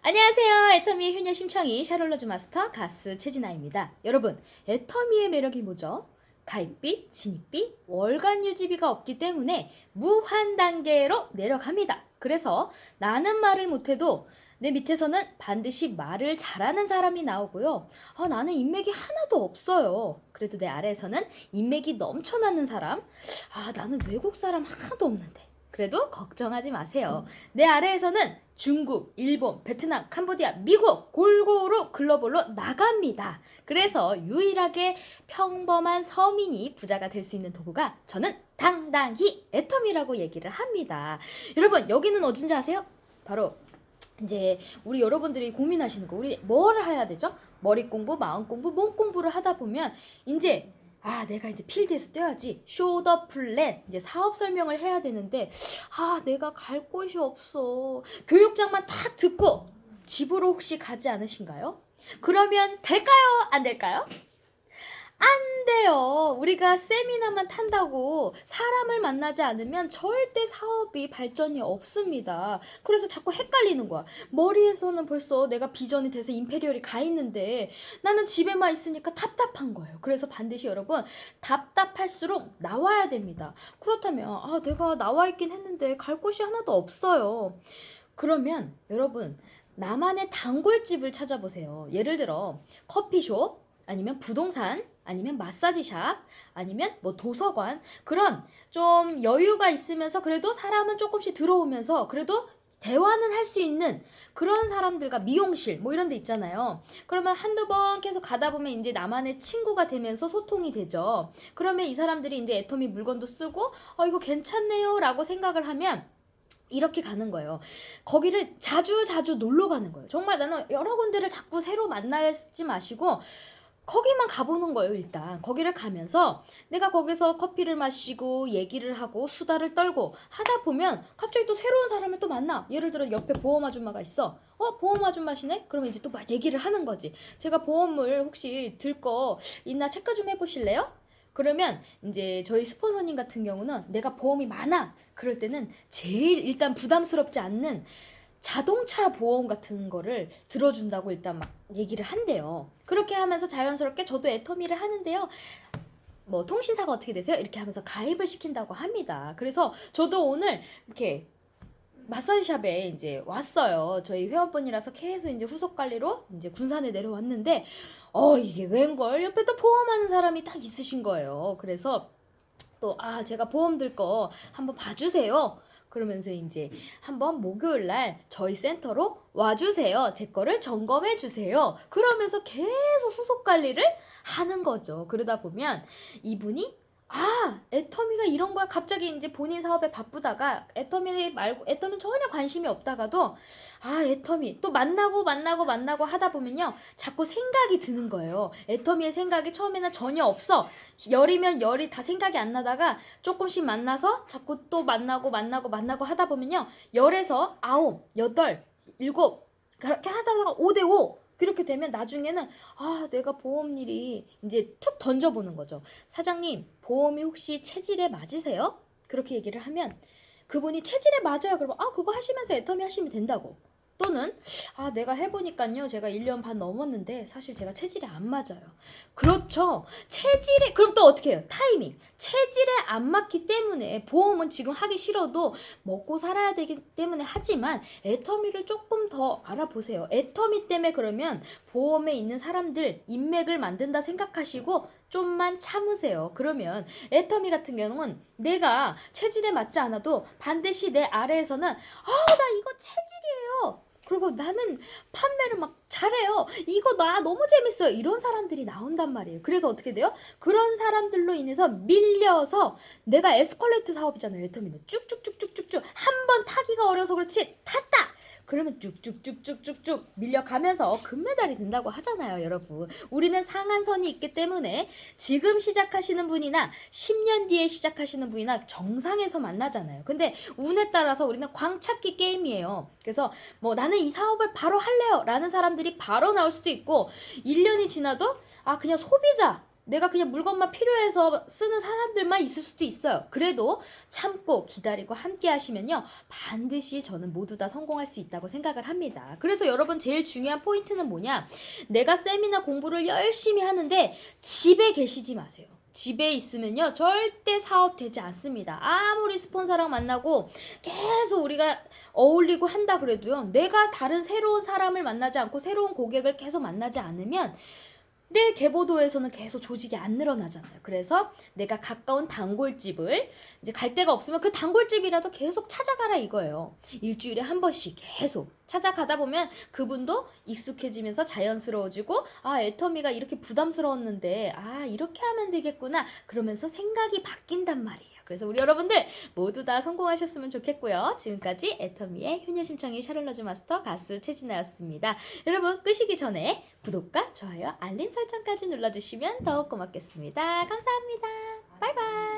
안녕하세요. 애터미의 효녀 심청이 샤롤로즈 마스터 가스 최진아입니다. 여러분, 애터미의 매력이 뭐죠? 가입비, 진입비, 월간 유지비가 없기 때문에 무한 단계로 내려갑니다. 그래서 나는 말을 못해도 내 밑에서는 반드시 말을 잘하는 사람이 나오고요. 나는 인맥이 하나도 없어요. 그래도 내 아래에서는 인맥이 넘쳐나는 사람. 나는 외국 사람 하나도 없는데. 그래도 걱정하지 마세요. 내 아래에서는 중국, 일본, 베트남, 캄보디아, 미국 골고루 글로벌로 나갑니다. 그래서 유일하게 평범한 서민이 부자가 될 수 있는 도구가 저는 당당히 애텀이라고 얘기를 합니다. 여러분, 여기는 어딘지 아세요? 바로 이제 우리 여러분들이 고민하시는 거, 우리 뭘 해야 되죠? 머리 공부, 마음 공부, 몸 공부를 하다 보면 이제 내가 이제 필드에서 뛰어야지. 쇼더 플랜, 이제 사업 설명을 해야 되는데, 내가 갈 곳이 없어. 교육장만 탁 듣고 집으로 혹시 가지 않으신가요? 그러면 될까요? 안 될까요? 안 돼요. 우리가 세미나만 탄다고 사람을 만나지 않으면 절대 사업이 발전이 없습니다. 그래서 자꾸 헷갈리는 거야. 머리에서는 벌써 내가 비전이 돼서 임페리얼이 가 있는데 나는 집에만 있으니까 답답한 거예요. 그래서 반드시 여러분, 답답할수록 나와야 됩니다. 그렇다면 내가 나와 있긴 했는데 갈 곳이 하나도 없어요. 그러면 여러분, 나만의 단골집을 찾아보세요. 예를 들어 커피숍, 아니면 부동산, 아니면 마사지샵, 아니면 뭐 도서관, 그런 좀 여유가 있으면서 그래도 사람은 조금씩 들어오면서 그래도 대화는 할 수 있는 그런 사람들과, 미용실 뭐 이런 데 있잖아요. 그러면 한두 번 계속 가다 보면 이제 나만의 친구가 되면서 소통이 되죠. 그러면 이 사람들이 이제 애터미 물건도 쓰고 이거 괜찮네요 라고 생각을 하면 이렇게 가는 거예요. 거기를 자주 놀러 가는 거예요. 정말 나는 여러 군데를 자꾸 새로 만나지 마시고 거기만 가보는 거예요. 일단 거기를 가면서 내가 거기서 커피를 마시고 얘기를 하고 수다를 떨고 하다 보면 갑자기 또 새로운 사람을 또 만나. 예를 들어 옆에 보험 아줌마가 있어. 보험 아줌마시네? 그러면 이제 또 막 얘기를 하는 거지. 제가 보험을 혹시 들 거 있나 체크 좀 해보실래요? 그러면 이제 저희 스폰서님 같은 경우는 내가 보험이 많아. 그럴 때는 제일 일단 부담스럽지 않는 자동차 보험 같은 거를 들어준다고 일단 막 얘기를 한대요. 그렇게 하면서 자연스럽게 저도 애터미를 하는데요. 뭐 통신사가 어떻게 되세요? 이렇게 하면서 가입을 시킨다고 합니다. 그래서 저도 오늘 이렇게 마사지샵에 이제 왔어요. 저희 회원분이라서 계속 이제 후속 관리로 이제 군산에 내려왔는데 이게 웬걸 옆에 또 보험하는 사람이 딱 있으신 거예요. 그래서 또 제가 보험 들 거 한번 봐주세요. 그러면서 이제 한번 목요일 날 저희 센터로 와주세요. 제 거를 점검해 주세요. 그러면서 계속 후속 관리를 하는 거죠. 그러다 보면 이분이 애터미가 이런 거야. 갑자기 이제 본인 사업에 바쁘다가 애터미 말고, 애터미 전혀 관심이 없다가도 애터미 또 만나고 하다 보면요, 자꾸 생각이 드는 거예요. 애터미의 생각이 처음에는 전혀 없어. 열이면 열이 다 생각이 안 나다가 조금씩 만나서 자꾸 또 만나고 하다 보면요, 열에서 9, 8, 7 그렇게 하다가 5대5 그렇게 되면 나중에는 내가 보험 일이 이제 툭 던져보는 거죠. 사장님, 보험이 혹시 체질에 맞으세요? 그렇게 얘기를 하면 그분이 체질에 맞아요. 그러면 그거 하시면서 애터미 하시면 된다고. 또는 내가 해보니까요, 제가 1년 반 넘었는데 사실 제가 체질에 안 맞아요. 그렇죠. 체질에, 그럼 또 어떻게 해요? 타이밍. 체질에 안 맞기 때문에 보험은 지금 하기 싫어도 먹고 살아야 되기 때문에 하지만 애터미를 조금 더 알아보세요. 애터미 때문에 그러면 보험에 있는 사람들 인맥을 만든다 생각하시고 좀만 참으세요. 그러면 애터미 같은 경우는 내가 체질에 맞지 않아도 반드시 내 아래에서는 나 이거 체질이에요. 그리고 나는 판매를 막 잘해요. 이거 나 너무 재밌어요. 이런 사람들이 나온단 말이에요. 그래서 어떻게 돼요? 그런 사람들로 인해서 밀려서 내가 에스컬레이트 사업이잖아요. 애터미는 쭉쭉쭉쭉쭉쭉 한 번 타기가 어려서 그렇지 탔다. 그러면 쭉쭉쭉쭉쭉쭉 밀려가면서 금메달이 된다고 하잖아요, 여러분. 우리는 상한선이 있기 때문에 지금 시작하시는 분이나 10년 뒤에 시작하시는 분이나 정상에서 만나잖아요. 근데 운에 따라서 우리는 광찾기 게임이에요. 그래서 뭐 나는 이 사업을 바로 할래요 라는 사람들이 바로 나올 수도 있고 1년이 지나도 그냥 소비자 내가 그냥 물건만 필요해서 쓰는 사람들만 있을 수도 있어요. 그래도 참고 기다리고 함께 하시면요. 반드시 저는 모두 다 성공할 수 있다고 생각을 합니다. 그래서 여러분 제일 중요한 포인트는 뭐냐? 내가 세미나 공부를 열심히 하는데 집에 계시지 마세요. 집에 있으면요 절대 사업 되지 않습니다. 아무리 스폰서랑 만나고 계속 우리가 어울리고 한다 그래도요, 내가 다른 새로운 사람을 만나지 않고 새로운 고객을 계속 만나지 않으면 내 계보도에서는 계속 조직이 안 늘어나잖아요. 그래서 내가 가까운 단골집을 이제 갈 데가 없으면 그 단골집이라도 계속 찾아가라 이거예요. 일주일에 한 번씩 계속 찾아가다 보면 그분도 익숙해지면서 자연스러워지고, 아, 애터미가 이렇게 부담스러웠는데 아, 이렇게 하면 되겠구나 그러면서 생각이 바뀐단 말이에요. 그래서 우리 여러분들 모두 다 성공하셨으면 좋겠고요. 지금까지 애터미의 효녀심창의 샤를러즈 마스터 가수 최진아였습니다. 여러분 끄시기 전에 구독과 좋아요, 알림 설정까지 눌러주시면 더욱 고맙겠습니다. 감사합니다. 바이바이.